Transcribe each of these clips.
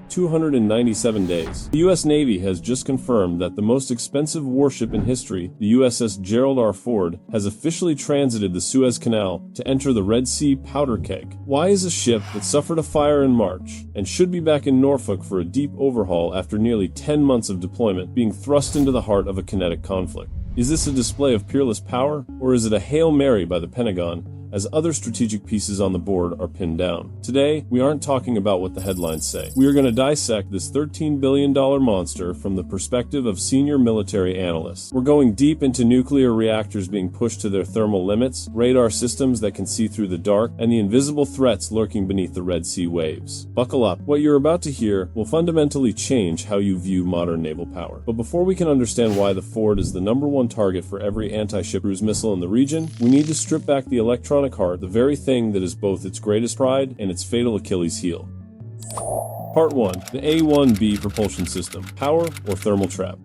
297 days. The U.S. Navy has just confirmed that the most expensive warship in history, the USS Gerald R. Ford, has officially transited the Suez Canal to enter the Red Sea powder keg. Why is a ship that suffered a fire in March and should be back in Norfolk for a deep overhaul after nearly 10 months of deployment being thrust into the heart of a kinetic conflict? Is this a display of peerless power, or is it a Hail Mary by the Pentagon as other strategic pieces on the board are pinned down? Today, we aren't talking about what the headlines say. We are going to dissect this $13 billion monster from the perspective of senior military analysts. We're going deep into nuclear reactors being pushed to their thermal limits, radar systems that can see through the dark, and the invisible threats lurking beneath the Red Sea waves. Buckle up. What you're about to hear will fundamentally change how you view modern naval power. But before we can understand why the Ford is the #1 target for every anti-ship cruise missile in the region, we need to strip back the electronic heart, the very thing that is both its greatest pride and its fatal Achilles heel. Part 1. The A-1B propulsion system. Power or thermal trap?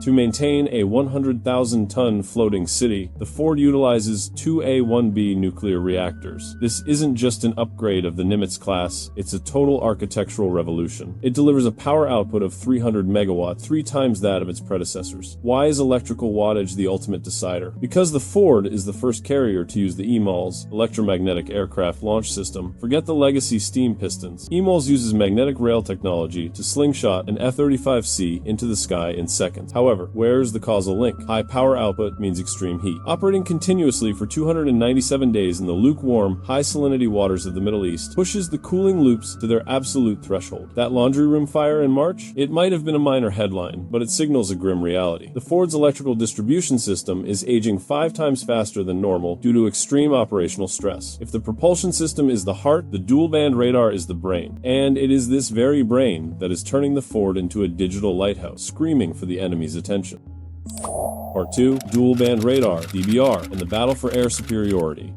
To maintain a 100,000-ton floating city, the Ford utilizes two A-1B nuclear reactors. This isn't just an upgrade of the Nimitz class, it's a total architectural revolution. It delivers a power output of 300 megawatts, 3 times that of its predecessors. Why is electrical wattage the ultimate decider? Because the Ford is the first carrier to use the EMALS, electromagnetic aircraft launch system. Forget the legacy steam pistons. EMALS uses magnetic rail technology to slingshot an F-35C into the sky in seconds. However, where's the causal link? High power output means extreme heat. Operating continuously for 297 days in the lukewarm, high salinity waters of the Middle East pushes the cooling loops to their absolute threshold. That laundry room fire in March? It might have been a minor headline, but it signals a grim reality. The Ford's electrical distribution system is aging 5 times faster than normal due to extreme operational stress. If the propulsion system is the heart, the dual-band radar is the brain. And it is this very brain that is turning the Ford into a digital lighthouse, screaming for the enemy's attention. Part 2. Dual-band radar, DBR, and the battle for air superiority.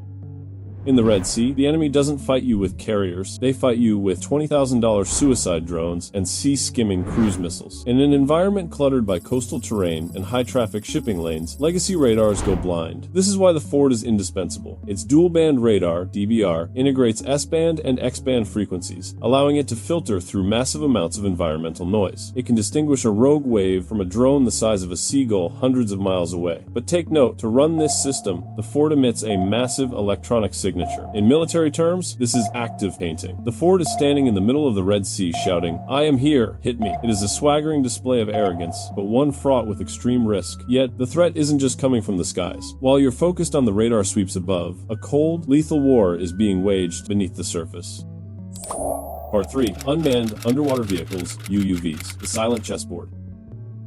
In the Red Sea, the enemy doesn't fight you with carriers, they fight you with $20,000 suicide drones and sea-skimming cruise missiles. In an environment cluttered by coastal terrain and high-traffic shipping lanes, legacy radars go blind. This is why the Ford is indispensable. Its dual-band radar, DBR, integrates S-band and X-band frequencies, allowing it to filter through massive amounts of environmental noise. It can distinguish a rogue wave from a drone the size of a seagull hundreds of miles away. But take note, to run this system, the Ford emits a massive electronic signature. In military terms, this is active painting. The Ford is standing in the middle of the Red Sea shouting, "I am here, hit me." It is a swaggering display of arrogance, but one fraught with extreme risk. Yet, the threat isn't just coming from the skies. While you're focused on the radar sweeps above, a cold, lethal war is being waged beneath the surface. Part 3. Unmanned underwater vehicles, UUVs, the silent chessboard.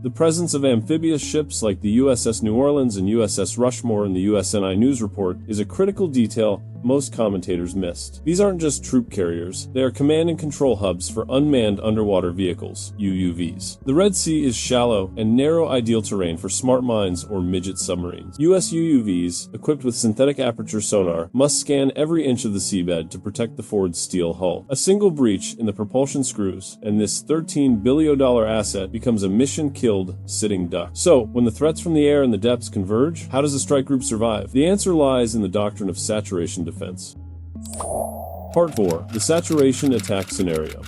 The presence of amphibious ships like the USS New Orleans and USS Rushmore in the USNI News Report is a critical detail most commentators missed. These aren't just troop carriers, they are command and control hubs for unmanned underwater vehicles, UUVs. The Red Sea is shallow and narrow, ideal terrain for smart mines or midget submarines. US UUVs, equipped with synthetic aperture sonar, must scan every inch of the seabed to protect the Ford's steel hull. A single breach in the propulsion screws, and this $13 billion asset becomes a mission-killed sitting duck. So, when the threats from the air and the depths converge, how does a strike group survive? The answer lies in the doctrine of saturation defense. Part 4. The saturation attack scenario.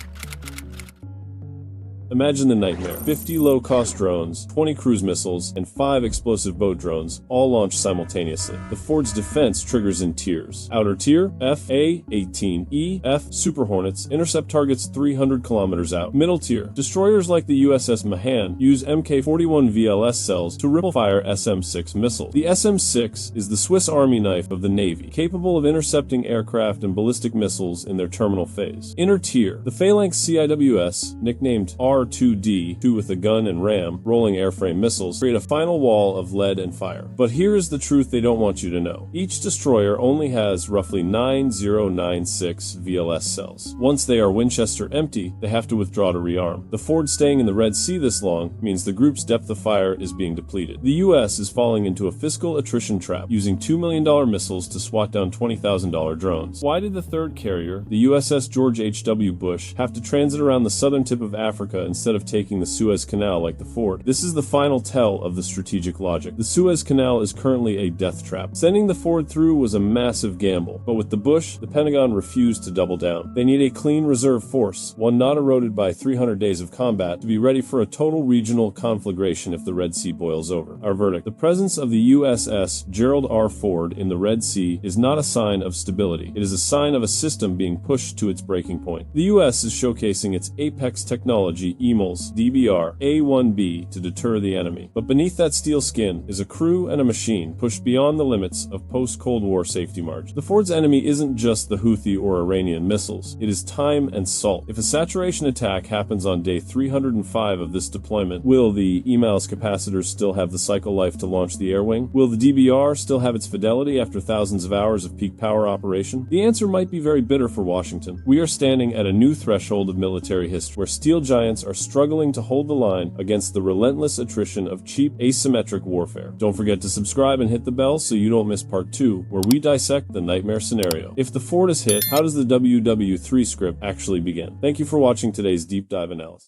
Imagine the nightmare. 50 low-cost drones, 20 cruise missiles, and 5 explosive boat drones, all launched simultaneously. The Ford's defense triggers in tiers. Outer tier, F, A, 18, E, F, Super Hornets, intercept targets 300 kilometers out. Middle tier, destroyers like the USS Mahan use Mk-41 VLS cells to ripple-fire SM-6 missiles. The SM-6 is the Swiss Army knife of the Navy, capable of intercepting aircraft and ballistic missiles in their terminal phase. Inner tier, the Phalanx CIWS, nicknamed R2D, 2 with a gun and ram, rolling airframe missiles, create a final wall of lead and fire. But here is the truth they don't want you to know. Each destroyer only has roughly 9096 VLS cells. Once they are Winchester empty, they have to withdraw to rearm. The Ford staying in the Red Sea this long means the group's depth of fire is being depleted. The US is falling into a fiscal attrition trap, using $2 million missiles to swat down $20,000 drones. Why did the third carrier, the USS George H.W. Bush, have to transit around the southern tip of Africa instead of taking the Suez Canal like the Ford. This is the final tell of the strategic logic. The Suez Canal is currently a death trap. Sending the Ford through was a massive gamble, but with the Bush, the Pentagon refused to double down. They need a clean reserve force, one not eroded by 300 days of combat, to be ready for a total regional conflagration if the Red Sea boils over. Our verdict: the presence of the USS Gerald R. Ford in the Red Sea is not a sign of stability. It is a sign of a system being pushed to its breaking point. The U.S. is showcasing its apex technology, EMALS, DBR, A1B, to deter the enemy. But beneath that steel skin is a crew and a machine pushed beyond the limits of post-Cold War safety margins. The Ford's enemy isn't just the Houthi or Iranian missiles. It is time and salt. If a saturation attack happens on day 305 of this deployment, will the EMALS capacitors still have the cycle life to launch the air wing? Will the DBR still have its fidelity after thousands of hours of peak power operation? The answer might be very bitter for Washington. We are standing at a new threshold of military history, where steel giants are struggling to hold the line against the relentless attrition of cheap, asymmetric warfare. Don't forget to subscribe and hit the bell so you don't miss part 2, where we dissect the nightmare scenario. If the Ford is hit, how does the WW3 script actually begin? Thank you for watching today's deep dive analysis.